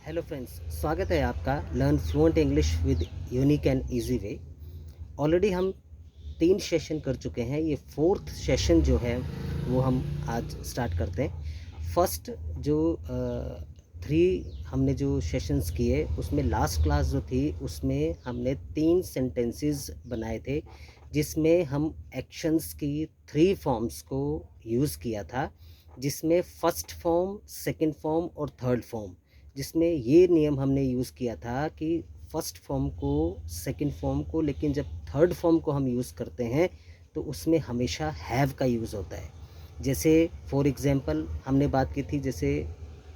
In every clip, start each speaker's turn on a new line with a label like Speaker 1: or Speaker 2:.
Speaker 1: Hello friends, स्वागत है आपका learn fluent English with unique and easy way. Already हम 3 सेशन कर चुके हैं। ये 4th सेशन जो है वो हम आज स्टार्ट करते हैं। फर्स्ट जो 3 हमने जो सेशंस किए उसमें लास्ट क्लास जो थी उसमें हमने 3 सेंटेंसेस बनाए थे जिसमें हम एक्शंस की 3 फॉर्म्स को यूज़ किया था, जिसमें फर्स्ट फॉर्म, सेकंड फॉर्म और थर्ड फॉर्म, जिसमें ये नियम हमने यूज़ किया था कि फर्स्ट फॉर्म को, सेकंड फॉर्म को, लेकिन जब थर्ड फॉर्म को हम यूज़ करते हैं तो उसमें हमेशा हैव का यूज़ होता है। जैसे फॉर एग्ज़ाम्पल हमने बात की थी जैसे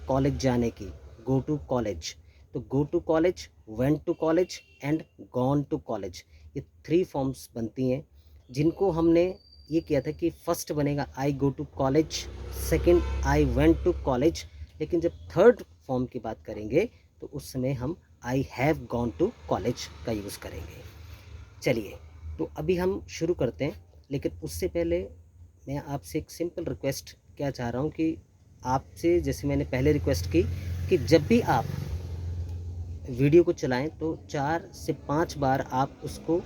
Speaker 1: कॉलेज जाने की, गो टू कॉलेज। तो go to college, went to college and gone to college, ये 3 फॉर्म्स बनती हैं जिनको हमने ये किया था कि फर्स्ट बनेगा I go to college, second I went to college, लेकिन जब थर्ड फॉर्म की बात करेंगे तो उस समय हम I have gone to college का यूज़ करेंगे। चलिए, तो अभी हम शुरू करते हैं, लेकिन उससे पहले मैं आपसे एक सिंपल रिक्वेस्ट क्या चाह रहा हूँ कि आपसे, जैसे मैंने पहले रिक्वेस्ट की कि जब भी आप वीडियो को चलाएं तो 4 से 5 बार आप उसको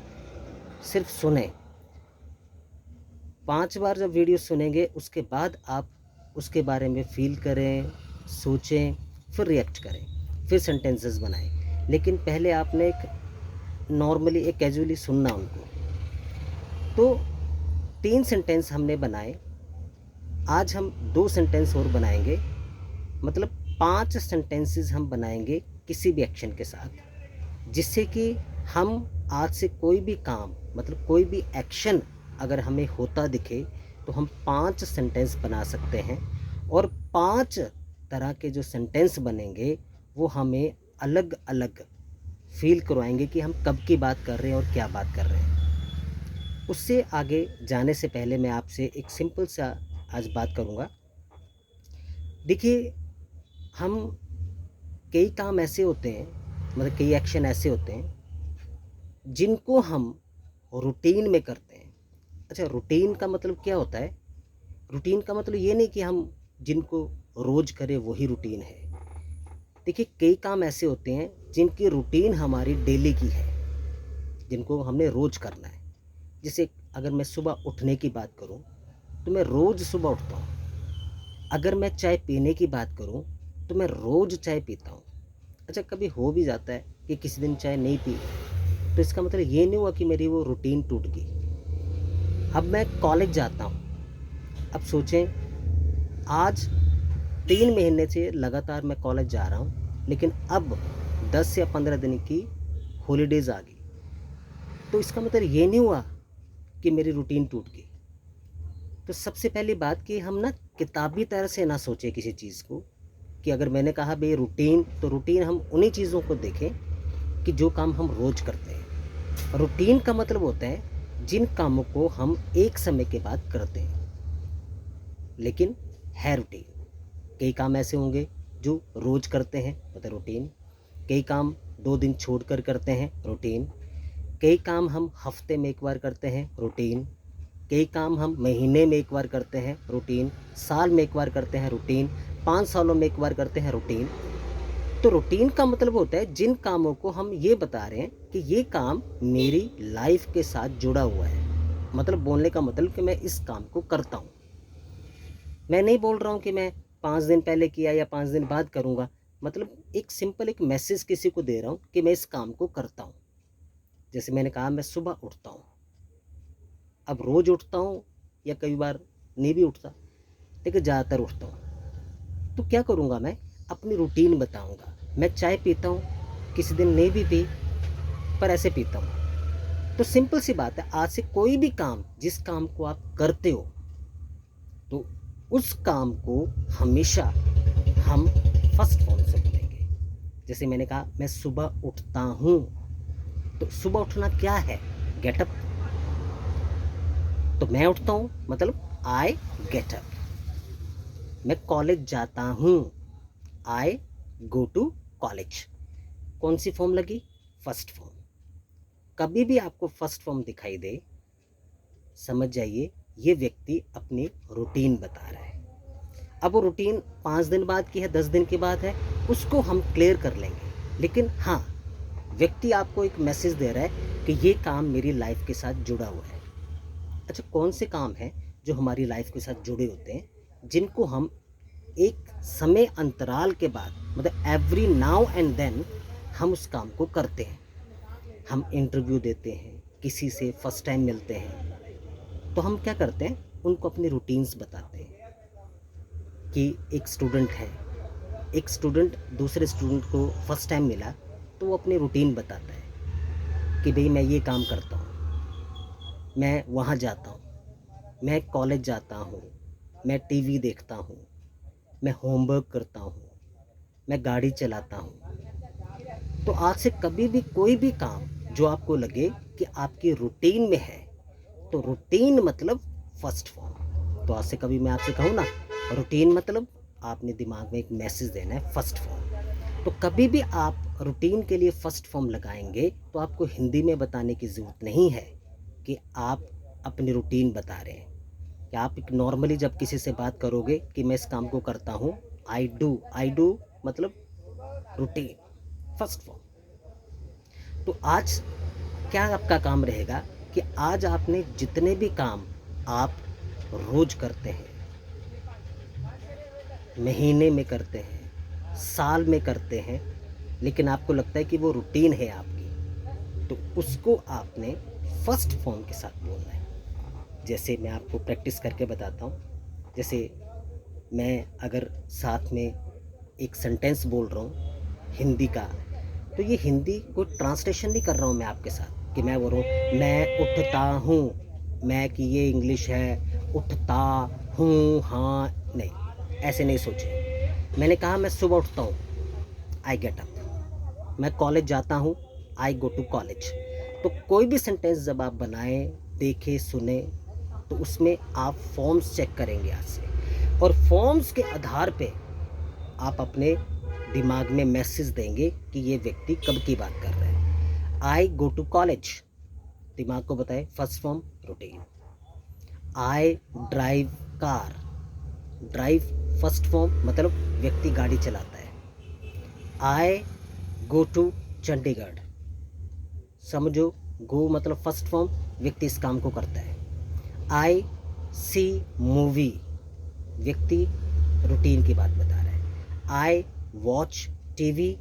Speaker 1: सिर्फ सुनें। 5 बार जब वीडियो सुनेंगे उसके बाद आप उसके बारे में फ़ील करें, सोचें, फिर रिएक्ट करें, फिर सेंटेंसेस बनाएं। लेकिन पहले आपने एक नॉर्मली, एक कैजुअली सुनना उनको। तो 3 सेंटेंस हमने बनाए, आज हम 2 सेंटेंस और बनाएंगे, मतलब 5 सेंटेंसेस हम बनाएंगे किसी भी एक्शन के साथ, जिससे कि हम आज से कोई भी काम, मतलब कोई भी एक्शन अगर हमें होता दिखे तो हम 5 सेंटेंस बना सकते हैं। और 5 तरह के जो सेंटेंस बनेंगे वो हमें अलग अलग फील करवाएंगे कि हम कब की बात कर रहे हैं और क्या बात कर रहे हैं। उससे आगे जाने से पहले मैं आपसे एक सिंपल सा आज बात करूँगा। देखिए, हम कई काम ऐसे होते हैं, मतलब कई एक्शन ऐसे होते हैं जिनको हम रूटीन में करते हैं। अच्छा, रूटीन का मतलब क्या होता है? रूटीन का मतलब ये नहीं कि हम जिनको रोज़ करें वही रूटीन है। देखिए, कई काम ऐसे होते हैं जिनकी रूटीन हमारी डेली की है, जिनको हमने रोज़ करना है। जैसे अगर मैं सुबह उठने की बात करूं तो मैं रोज़ सुबह उठता हूं। अगर मैं चाय पीने की बात करूं तो मैं रोज़ चाय पीता हूं। अच्छा, कभी हो भी जाता है कि किसी दिन चाय नहीं पी, तो इसका मतलब ये नहीं हुआ कि मेरी वो रूटीन टूट गई। अब मैं कॉलेज जाता हूं। अब सोचें, आज 3 महीने से लगातार मैं कॉलेज जा रहा हूँ, लेकिन अब 10 या 15 दिन की हॉलीडेज़ आ गई, तो इसका मतलब ये नहीं हुआ कि मेरी रूटीन टूट गई। तो सबसे पहली बात कि हम ना किताबी तरह से ना सोचें किसी चीज़ को, कि अगर मैंने कहा भाई रूटीन, तो रूटीन हम उन्हीं चीज़ों को देखें कि जो काम हम रोज़ करते हैं। रूटीन का मतलब होता है जिन कामों को हम एक समय के बाद करते हैं, लेकिन है रूटीन। कई काम ऐसे होंगे जो रोज़ करते हैं, मतलब रूटीन। कई काम 2 दिन छोड़कर करते हैं, रूटीन। कई काम हम हफ्ते में एक बार करते हैं, रूटीन। कई काम हम महीने में एक बार करते हैं, रूटीन। साल में एक बार करते हैं, रूटीन। 5 सालों में एक बार करते हैं, रूटीन। तो रूटीन का मतलब होता है जिन कामों को हम ये बता रहे हैं कि ये काम मेरी लाइफ के साथ जुड़ा हुआ है। मतलब बोलने का मतलब कि मैं इस काम को करता हूँ। मैं नहीं बोल रहा हूँ कि मैं 5 दिन पहले किया या 5 दिन बाद करूँगा। मतलब एक सिंपल एक मैसेज किसी को दे रहा हूँ कि मैं इस काम को करता हूँ। जैसे मैंने कहा, मैं सुबह उठता हूँ। अब रोज़ उठता हूँ या कई बार नहीं भी उठता, लेकिन ज़्यादातर उठता हूँ। तो क्या करूँगा, मैं अपनी रूटीन बताऊँगा। मैं चाय पीता हूँ, किसी दिन नहीं भी पी, पर ऐसे पीता हूँ। तो सिंपल सी बात है, आज से कोई भी काम, जिस काम को आप करते हो, तो उस काम को हमेशा हम फर्स्ट फॉर्म से बोलेंगे। जैसे मैंने कहा, मैं सुबह उठता हूँ, तो सुबह उठना क्या है? Gate up. तो मैं उठता हूँ मतलब आई गेट अप। मैं कॉलेज जाता हूँ, आई गो टू कॉलेज। कौन सी फॉर्म लगी? First form. कभी भी आपको फर्स्ट फॉर्म दिखाई दे, समझ जाइए ये व्यक्ति अपनी रूटीन बता रहा है। अब वो रूटीन 5 दिन बाद की है, 10 दिन के बाद है, उसको हम क्लियर कर लेंगे। लेकिन हाँ, व्यक्ति आपको एक मैसेज दे रहा है कि ये काम मेरी लाइफ के साथ जुड़ा हुआ है। अच्छा, कौन से काम हैं जो हमारी लाइफ के साथ जुड़े होते हैं, जिनको हम एक समय अंतराल के बाद, मतलब एवरी नाउ एंड देन हम उस काम को करते हैं। हम इंटरव्यू देते हैं, किसी से फर्स्ट टाइम मिलते हैं, तो हम क्या करते हैं, उनको अपनी रूटीन्स बताते हैं। कि एक स्टूडेंट है, एक स्टूडेंट दूसरे स्टूडेंट को फर्स्ट टाइम मिला, तो वो अपनी रूटीन बताता है कि भाई मैं ये काम करता हूँ, मैं वहाँ जाता हूँ, मैं कॉलेज जाता हूँ, मैं टीवी देखता हूँ, मैं होमवर्क करता हूँ, मैं गाड़ी चलाता हूँ। तो आज से कभी भी कोई भी काम जो आपको लगे कि आपकी रूटीन में है, तो रूटीन मतलब फर्स्ट फॉर्म। तो आज से कभी मैं आपसे कहूँ ना, रूटीन मतलब आपने दिमाग में एक मैसेज देना है, फर्स्ट फॉर्म। तो कभी भी आप रूटीन के लिए फर्स्ट फॉर्म लगाएंगे तो आपको हिंदी में बताने की ज़रूरत नहीं है कि आप अपनी रूटीन बता रहे हैं। कि आप एक नॉर्मली जब किसी से बात करोगे कि मैं इस काम को करता हूँ, आई डू मतलब रूटीन, फर्स्ट फॉर्म। तो आज क्या आपका काम रहेगा कि आज आपने जितने भी काम आप रोज करते हैं, महीने में करते हैं, साल में करते हैं, लेकिन आपको लगता है कि वो रूटीन है आपकी, तो उसको आपने फर्स्ट फॉर्म के साथ बोलना है। जैसे मैं आपको प्रैक्टिस करके बताता हूँ। जैसे मैं अगर साथ में एक सेंटेंस बोल रहा हूँ हिंदी का, तो ये हिंदी को ट्रांसलेशन नहीं कर रहा हूँ मैं आपके साथ कि मैं बोल रहा हूँ मैं उठता हूँ, मैं कि ये इंग्लिश है, उठता हूँ, हाँ नहीं, ऐसे नहीं सोचिए। मैंने कहा मैं सुबह उठता हूँ, आई गेट अप। मैं कॉलेज जाता हूँ, आई गो टू कॉलेज। तो कोई भी सेंटेंस जब आप बनाएं, देखें, सुने, तो उसमें आप फॉर्म्स चेक करेंगे आज से, और फॉर्म्स के आधार पे आप अपने दिमाग में मैसेज देंगे कि ये व्यक्ति कब की बात कर रहा है। आई गो टू कॉलेज, दिमाग को बताए first form routine. I drive car, drive first form मतलब व्यक्ति गाड़ी चलाता है। आई गो टू चंडीगढ़, समझो, गो मतलब फर्स्ट फॉर्म, व्यक्ति इस काम को करता है। आई सी मूवी, व्यक्ति रूटीन की बात बता रहा है। आई वॉच टीवी,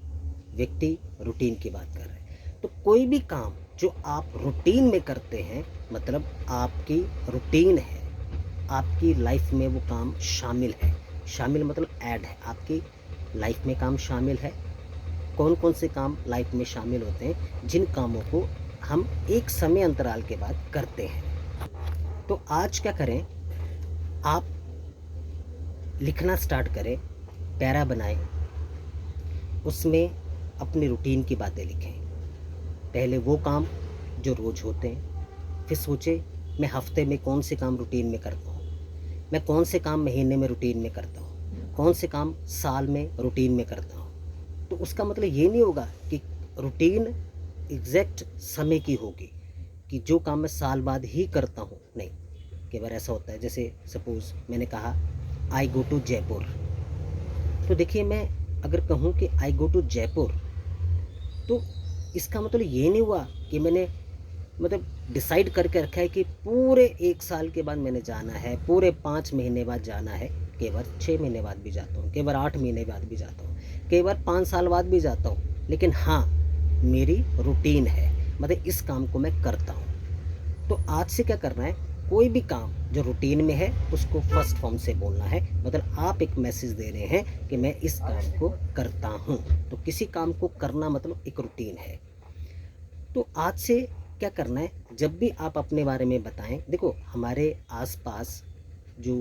Speaker 1: व्यक्ति रूटीन की बात कर रहा है। तो कोई भी काम जो आप रूटीन में करते हैं, मतलब आपकी रूटीन है, आपकी लाइफ में वो काम शामिल है। शामिल मतलब ऐड है, आपकी लाइफ में काम शामिल है। कौन कौन से काम लाइफ में शामिल होते हैं, जिन कामों को हम एक समय अंतराल के बाद करते हैं। तो आज क्या करें, आप लिखना स्टार्ट करें, पैरा बनाएं, उसमें अपनी रूटीन की बातें लिखें। पहले वो काम जो रोज़ होते हैं, फिर सोचें मैं हफ्ते में कौन से काम रूटीन में करता हूँ, मैं कौन से काम महीने में रूटीन में करता हूँ, कौन से काम साल में रूटीन में करता हूँ। तो उसका मतलब ये नहीं होगा कि रूटीन एग्जैक्ट समय की होगी कि जो काम मैं साल बाद ही करता हूँ, नहीं। कई बार ऐसा होता है, जैसे सपोज़ मैंने कहा आई गो टू जयपुर, तो देखिए मैं अगर कहूँ कि आई गो टू जयपुर, तो इसका मतलब ये नहीं हुआ कि मैंने मतलब डिसाइड करके रखा है कि पूरे 1 साल के बाद मैंने जाना है, पूरे 5 महीने बाद जाना है। कई बार 6 महीने बाद भी जाता हूँ, कई बार 8 महीने बाद भी जाता हूँ, कई बार 5 साल बाद भी जाता हूँ, लेकिन हाँ मेरी रूटीन है, मतलब इस काम को मैं करता हूँ। तो आज से क्या करना है, कोई भी काम जो रूटीन में है उसको फर्स्ट फॉर्म से बोलना है। मतलब आप एक मैसेज दे रहे हैं कि मैं इस काम को करता हूँ। तो किसी काम को करना मतलब एक रूटीन है। तो आज से क्या करना है, जब भी आप अपने बारे में बताएं, देखो हमारे आसपास जो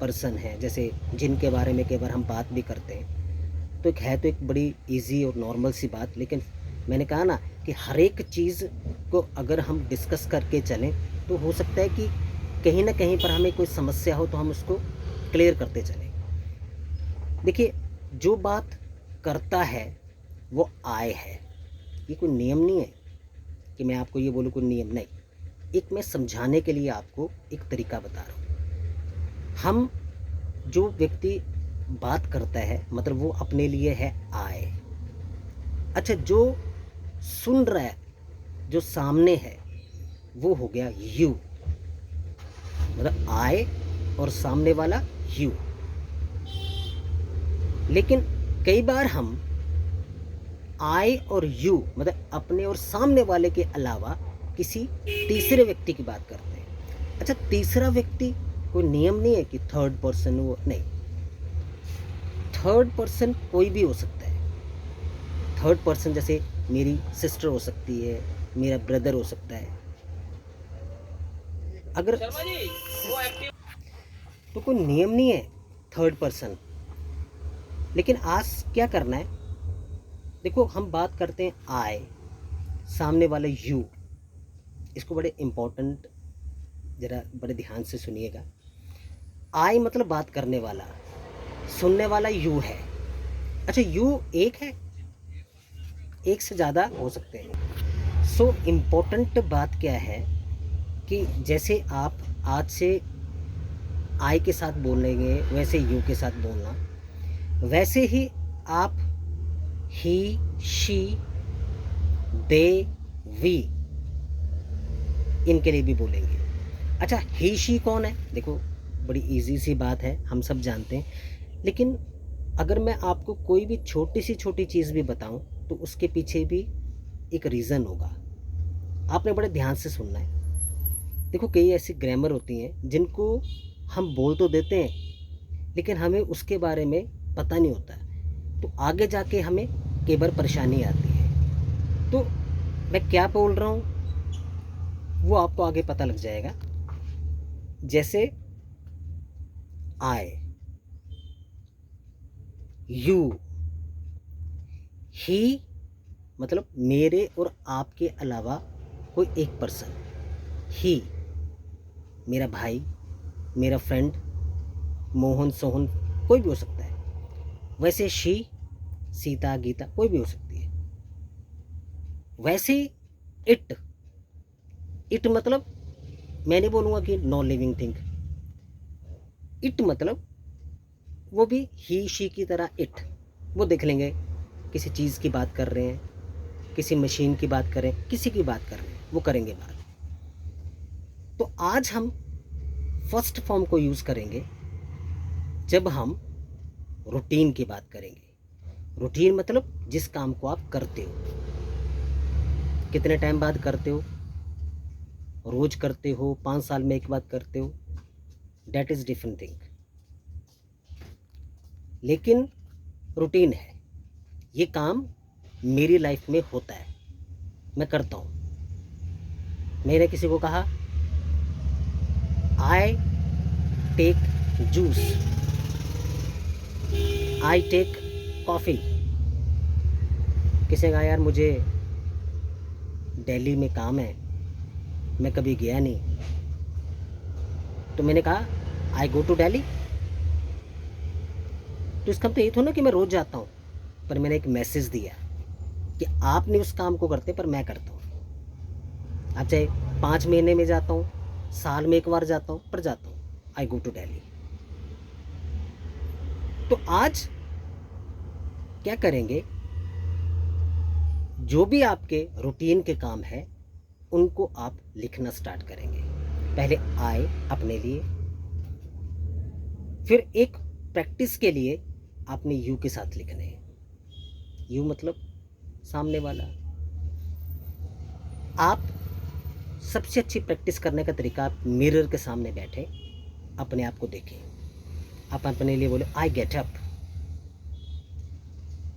Speaker 1: पर्सन है, जैसे जिनके बारे में कई बार हम बात भी करते हैं, तो एक बड़ी इजी और नॉर्मल सी बात, लेकिन मैंने कहा ना कि हर एक चीज़ को अगर हम डिस्कस करके चलें तो हो सकता है कि कहीं ना कहीं पर हमें कोई समस्या हो तो हम उसको क्लियर करते चलें। देखिए, जो बात करता है वो आय है, ये कोई नियम नहीं है कि मैं आपको ये बोलूँ, कोई नियम नहीं। एक मैं समझाने के लिए आपको एक तरीका बता रहा हूँ। हम जो व्यक्ति बात करता है मतलब वो अपने लिए है आई। अच्छा, जो सुन रहा है, जो सामने है, वो हो गया यू। मतलब आई और सामने वाला यू। लेकिन कई बार हम आई और यू मतलब अपने और सामने वाले के अलावा किसी तीसरे व्यक्ति की बात करते हैं। अच्छा, तीसरा व्यक्ति कोई नियम नहीं है कि थर्ड पर्सन वो, नहीं, थर्ड पर्सन कोई भी हो सकता है। थर्ड पर्सन जैसे मेरी सिस्टर हो सकती है, मेरा ब्रदर हो सकता है। अगर तो कोई नियम नहीं है थर्ड पर्सन। लेकिन आज क्या करना है, देखो हम बात करते हैं आई, सामने वाला यू। इसको बड़े इम्पोर्टेंट, ज़रा बड़े ध्यान से सुनिएगा। आई मतलब बात करने वाला, सुनने वाला यू है। अच्छा, यू एक है, एक से ज़्यादा हो सकते हैं। सो इम्पोर्टेंट बात क्या है कि जैसे आप आज से आई के साथ बोलेंगे वैसे यू के साथ बोलना, वैसे ही आप ही, शी, दे, वी इनके लिए भी बोलेंगे। अच्छा, ही शी कौन है? देखो बड़ी इजी सी बात है, हम सब जानते हैं। लेकिन अगर मैं आपको कोई भी छोटी सी छोटी चीज़ भी बताऊं तो उसके पीछे भी एक रीज़न होगा। आपने बड़े ध्यान से सुनना है। देखो कई ऐसी ग्रामर होती हैं जिनको हम बोल तो देते हैं लेकिन हमें उसके बारे में पता नहीं होता, तो आगे जाके हमें कई बार परेशानी आती है। तो मैं क्या बोल रहा हूँ वो आपको आगे पता लग जाएगा। जैसे आई, यू, ही मतलब मेरे और आपके अलावा कोई एक पर्सन। ही मेरा भाई, मेरा फ्रेंड, मोहन, सोहन, कोई भी हो सकता है। वैसे शी, सीता, गीता, कोई भी हो सकती है। वैसे इट, इट मतलब मैं नहीं बोलूँगा कि नॉन लिविंग थिंग। इट मतलब वो भी ही शी की तरह इट। वो देख लेंगे किसी चीज़ की बात कर रहे हैं, किसी मशीन की बात कर रहे हैं, किसी की बात कर रहे हैं, वो करेंगे बात। तो आज हम फर्स्ट फॉर्म को यूज़ करेंगे जब हम रूटीन की बात करेंगे। रूटीन मतलब जिस काम को आप करते हो, कितने टाइम बाद करते हो, रोज करते हो, 5 साल में एक बार करते हो, डेट इज़ डिफरेंट थिंग। लेकिन रूटीन है, ये काम मेरी लाइफ में होता है, मैं करता हूँ। मैंने किसी को कहा I take juice, I take coffee. किसी ने कहा यार मुझे दिल्ली में काम है, मैं कभी गया नहीं, तो मैंने कहा आई गो टू दिल्ली। तो इसका मतलब ये थोड़ा ना कि मैं रोज़ जाता हूँ, पर मैंने एक मैसेज दिया कि आप नहीं उस काम को करते पर मैं करता हूँ। आप चाहे 5 महीने में जाता हूँ, साल में एक बार जाता हूँ, पर जाता हूँ, आई गो टू दिल्ली। तो आज क्या करेंगे, जो भी आपके रूटीन के काम है उनको आप लिखना स्टार्ट करेंगे। पहले आई अपने लिए, फिर एक प्रैक्टिस के लिए आपने यू के साथ लिखने हैं। यू मतलब सामने वाला। आप सबसे अच्छी प्रैक्टिस करने का तरीका, आप मिरर के सामने बैठे अपने आप को देखें। आप अपने लिए बोलो आई गेट अप,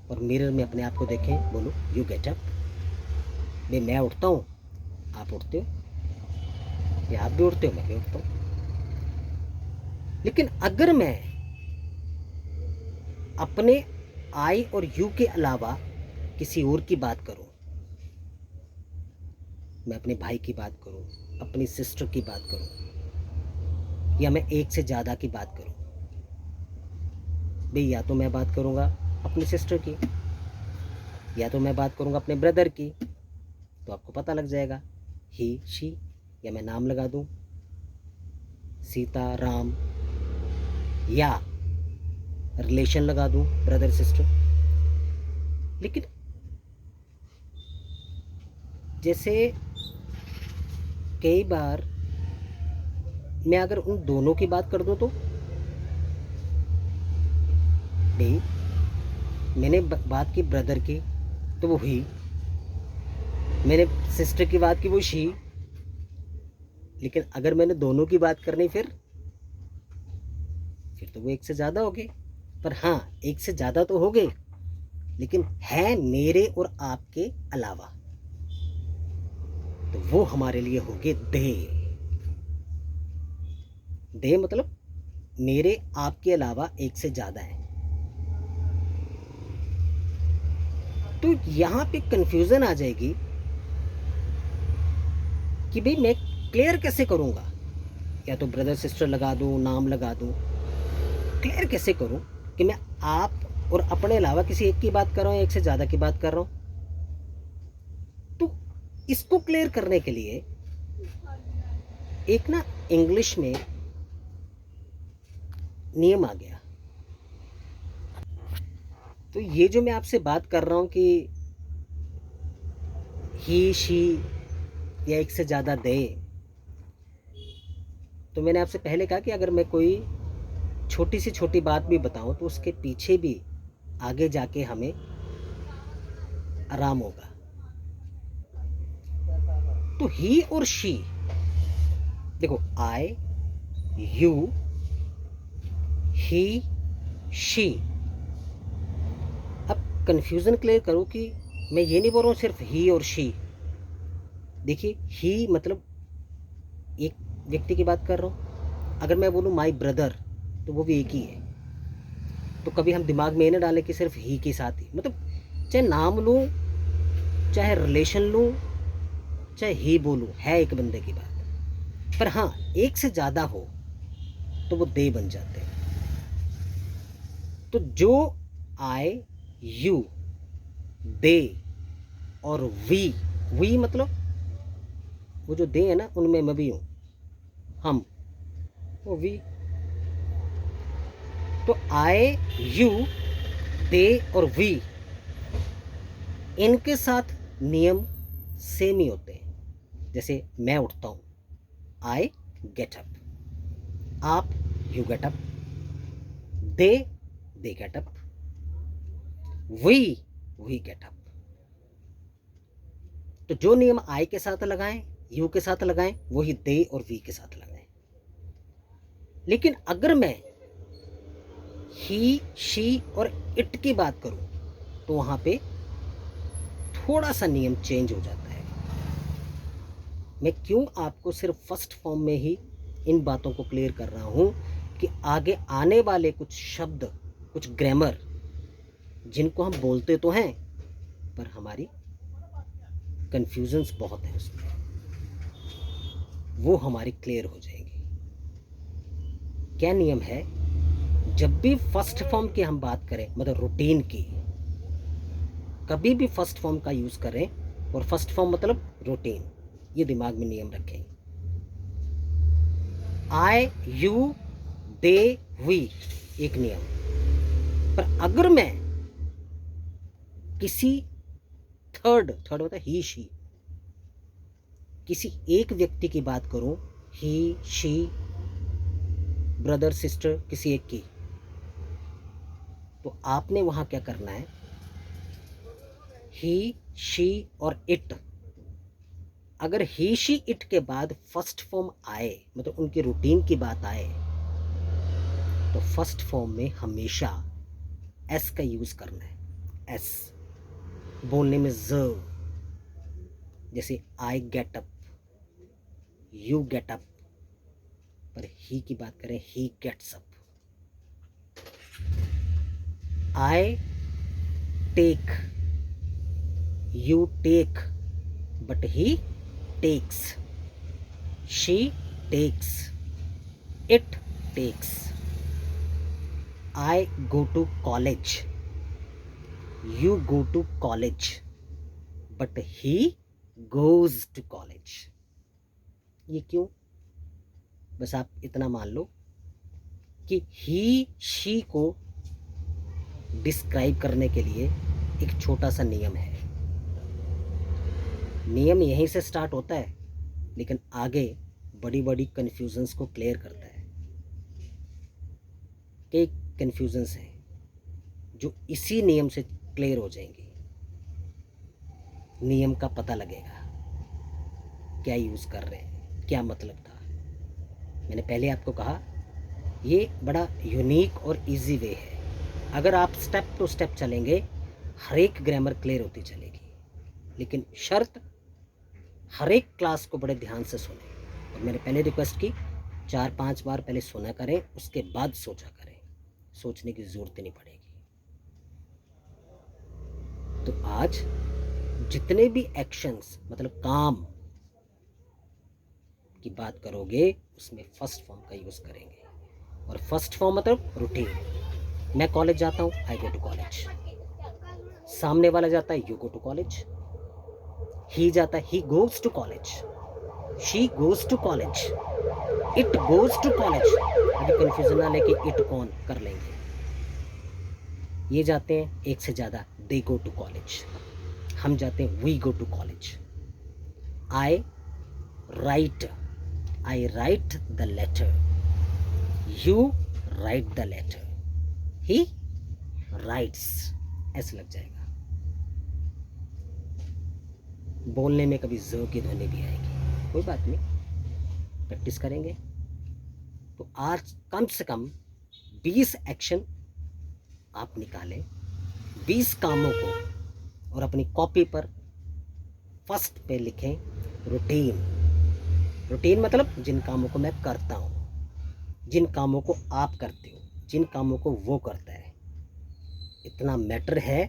Speaker 1: और मिरर में अपने आप को देखें, बोलो यू गेट अप। भाई मैं उठता हूँ, आप उठते हो, या आप भी उठते हो, मैं भी उठता हूँ। लेकिन अगर मैं अपने आई और यू के अलावा किसी और की बात करूं, मैं अपने भाई की बात करूं, अपनी सिस्टर की बात करूं, या मैं एक से ज़्यादा की बात करूं, भाई या तो मैं बात करूंगा अपनी सिस्टर की, या तो मैं बात करूंगा अपने ब्रदर की, तो आपको पता लग जाएगा ही, शी, या मैं नाम लगा दूं सीता, राम, या रिलेशन लगा दूं, ब्रदर सिस्टर। लेकिन जैसे कई बार मैं अगर उन दोनों की बात कर दूं तो भाई मैंने बात की ब्रदर की तो वो ही, मैंने सिस्टर की बात की वो शी, लेकिन अगर मैंने दोनों की बात करनी फिर तो वो एक से ज़्यादा हो गए। पर हाँ, एक से ज़्यादा तो हो गए, लेकिन है मेरे और आपके अलावा, तो वो हमारे लिए हो गए दे। दे मतलब मेरे आपके अलावा एक से ज़्यादा है। तो यहाँ पे कंफ्यूजन आ जाएगी कि भाई मैं क्लियर कैसे करूँगा, या तो ब्रदर सिस्टर लगा दूँ, नाम लगा दूँ, क्लियर कैसे करूँ कि मैं आप और अपने अलावा किसी एक की बात कर रहा हूँ, एक से ज़्यादा की बात कर रहा हूँ। तो इसको क्लियर करने के लिए एक ना इंग्लिश में नियम आ गया। तो ये जो मैं आपसे बात कर रहा हूँ कि ही शी या एक से ज़्यादा दे, तो मैंने आपसे पहले कहा कि अगर मैं कोई छोटी से छोटी बात भी बताऊं तो उसके पीछे भी आगे जाके हमें आराम होगा। तो ही और शी, देखो आई, यू, ही, शी। अब कंफ्यूजन क्लियर करो कि मैं ये नहीं बोल रहा हूँ सिर्फ ही और शी। देखिए ही मतलब एक व्यक्ति की बात कर रहा हूँ, अगर मैं बोलूँ माई ब्रदर तो वो भी एक ही है। तो कभी हम दिमाग में ये ना डालें कि सिर्फ ही के साथ ही, मतलब चाहे नाम लूँ, चाहे रिलेशन लूँ, चाहे ही बोलूँ, है एक बंदे की बात। पर हाँ, एक से ज़्यादा हो तो वो दे बन जाते हैं। तो जो आई, यू, दे और वी मतलब वो जो दे है ना, उनमें मैं भी हूँ, हम, वो वी। तो आई, यू, दे और वी, इनके साथ नियम सेम ही होते हैं। जैसे मैं उठता हूँ, आई गेट अप, आप you get up, they get up, we get up. तो जो नियम आई के साथ लगाएं, यू के साथ लगाएं, वही दे और वी के साथ लगाएं। लेकिन अगर मैं ही, शी और इट की बात करूं तो वहां पे थोड़ा सा नियम चेंज हो जाता है। मैं क्यों आपको सिर्फ फर्स्ट फॉर्म में ही इन बातों को क्लियर कर रहा हूं कि आगे आने वाले कुछ शब्द, कुछ ग्रामर, जिनको हम बोलते तो हैं पर हमारी कंफ्यूजन्स बहुत है उसमें, वो हमारी क्लियर हो जाएंगी। क्या नियम है, जब भी फर्स्ट फॉर्म की हम बात करें, मतलब रूटीन की, कभी भी फर्स्ट फॉर्म का यूज़ करें, और फर्स्ट फॉर्म मतलब रूटीन, ये दिमाग में नियम रखें। आई, यू, दे, वी, एक नियम। पर अगर मैं किसी थर्ड मतलब ही, शी, किसी एक व्यक्ति की बात करूं, ही, शी, ब्रदर सिस्टर, किसी एक की, तो आपने वहां क्या करना है, ही, शी और इट, अगर ही, शी, इट के बाद फर्स्ट फॉर्म आए, मतलब उनकी रूटीन की बात आए, तो फर्स्ट फॉर्म में हमेशा एस का यूज करना है। एस बोलने में ज, जैसे I get up, you get up, पर ही की बात करें, he gets up. I take, you take, but he takes, she takes, it takes. I go to college, you go to college, but he goes to college। ये क्यों? बस आप इतना मान लो कि ही, शी को डिस्क्राइब करने के लिए एक छोटा सा नियम है। नियम यहीं से स्टार्ट होता है, लेकिन आगे बड़ी बड़ी कन्फ्यूजन्स को क्लियर करता है। कई कन्फ्यूजन्स हैं जो इसी नियम से क्लियर हो जाएंगी। नियम का पता लगेगा क्या यूज़ कर रहे हैं, क्या मतलब था। मैंने पहले आपको कहा ये बड़ा यूनिक और इजी वे है। अगर आप स्टेप टू स्टेप चलेंगे हर एक ग्रामर क्लियर होती चलेगी, लेकिन शर्त हर एक क्लास को बड़े ध्यान से सुने। और मैंने पहले रिक्वेस्ट की 4-5 बार पहले सुना करें, उसके बाद सोचा करें, सोचने की ज़रूरत नहीं पड़ेगी। तो आज जितने भी एक्शंस मतलब काम की बात करोगे उसमें फर्स्ट फॉर्म का यूज़ करेंगे। और फर्स्ट फॉर्म मतलब रूटीन। मैं कॉलेज जाता हूँ, आई गो टू कॉलेज। सामने वाला जाता है, you go to college. He जाता है, he goes to college. She goes to college. It goes to college. अभी कंफ्यूजन ना लेके इट कौन कर लेंगे। ये जाते हैं एक से ज़्यादा, दे गो टू कॉलेज। हम जाते हैं, we go to college. I write the letter. You write the letter. He writes. ऐसे लग जाएगा। बोलने में कभी ज़ की ध्वनि भी आएगी, कोई बात नहीं, प्रैक्टिस करेंगे। तो आज कम से कम 20 एक्शन आप निकालें, 20 कामों को, और अपनी कॉपी पर फर्स्ट पे लिखें रूटीन। रूटीन मतलब जिन कामों को मैं करता हूँ, जिन कामों को आप करते हो, जिन कामों को वो करता है। इतना मैटर है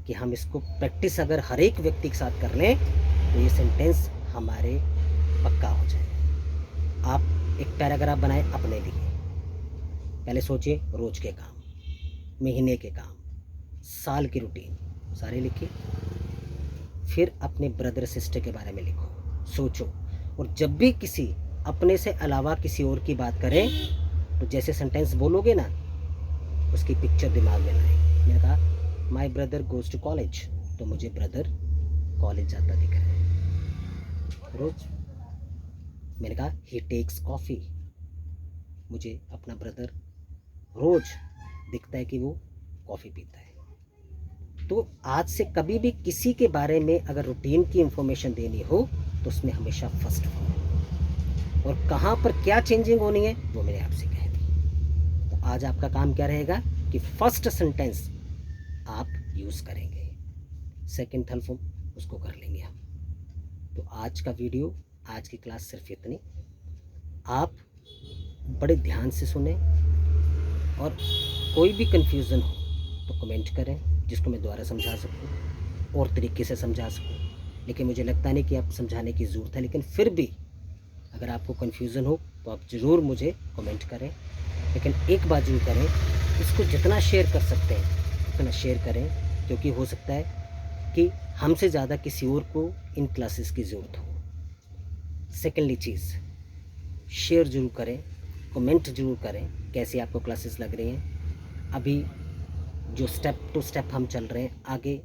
Speaker 1: कि हम इसको प्रैक्टिस अगर हर एक व्यक्ति के साथ कर लें तो ये सेंटेंस हमारे पक्का हो जाए। आप एक पैराग्राफ बनाएं अपने लिए। पहले सोचिए रोज के काम, महीने के काम, साल की रूटीन सारे लिखिए। फिर अपने ब्रदर सिस्टर के बारे में लिखो, सोचो। और जब भी किसी अपने से अलावा किसी और की बात करें तो जैसे सेंटेंस बोलोगे ना, उसकी पिक्चर दिमाग में लाएं। मैंने कहा my brother goes to college, तो मुझे ब्रदर कॉलेज जाता दिख रहा है रोज। मैंने कहा ही टेक्स कॉफ़ी, मुझे अपना ब्रदर रोज दिखता है कि वो कॉफ़ी पीता है। तो आज से कभी भी किसी के बारे में अगर रूटीन की इंफॉर्मेशन देनी हो तो उसमें हमेशा फर्स्ट फॉर्म, और कहाँ पर क्या चेंजिंग होनी है वो मैंने आपसे कह दी। तो आज आपका काम क्या रहेगा कि फर्स्ट सेंटेंस आप यूज़ करेंगे, सेकंड थर्ड फॉर्म उसको कर लेंगे हम। तो आज का वीडियो, आज की क्लास सिर्फ इतनी। आप बड़े ध्यान से सुने, और कोई भी कंफ्यूजन हो तो कमेंट करें, जिसको मैं दोबारा समझा सकूं और तरीके से समझा सकूं। लेकिन मुझे लगता नहीं कि आप समझाने की ज़रूरत है, लेकिन फिर भी अगर आपको कन्फ्यूज़न हो तो आप ज़रूर मुझे कमेंट करें। लेकिन एक बात जरूर करें, इसको जितना शेयर कर सकते हैं उतना शेयर करें, क्योंकि हो सकता है कि हमसे ज़्यादा किसी और को इन क्लासेस की ज़रूरत हो। सेकेंडली चीज़, शेयर ज़रूर करें, कमेंट ज़रूर करें कैसी आपको क्लासेस लग रही हैं। अभी जो स्टेप टू स्टेप हम चल रहे हैं, आगे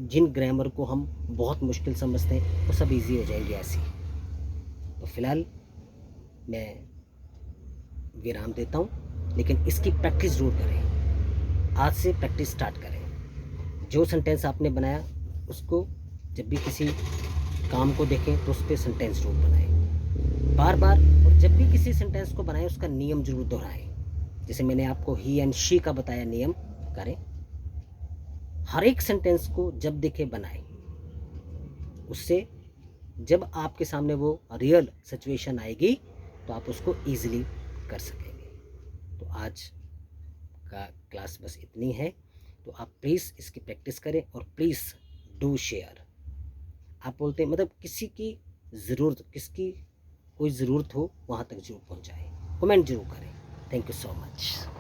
Speaker 1: जिन ग्रामर को हम बहुत मुश्किल समझते हैं वो सब इजी हो जाएंगे ऐसे। तो फ़िलहाल मैं विराम देता हूँ, लेकिन इसकी प्रैक्टिस ज़रूर करें। आज से प्रैक्टिस स्टार्ट करें। जो सेंटेंस आपने बनाया उसको जब भी किसी काम को देखें तो उस पर सेंटेंस ज़रूर बनाएं बार बार। और जब भी किसी सेंटेंस को बनाएं उसका नियम ज़रूर दोहराएं। जैसे मैंने आपको ही एंड शी का बताया नियम करें। हर एक सेंटेंस को जब दिखे बनाएं, उससे जब आपके सामने वो रियल सिचुएशन आएगी तो आप उसको ईजिली कर सकेंगे। तो आज का क्लास बस इतनी है। तो आप प्लीज़ इसकी प्रैक्टिस करें, और प्लीज़ डू शेयर। आप बोलते हैं मतलब किसी की ज़रूरत, किसकी कोई ज़रूरत हो वहाँ तक जरूर पहुँचाएं, कमेंट जरूर करें। Thank you so much.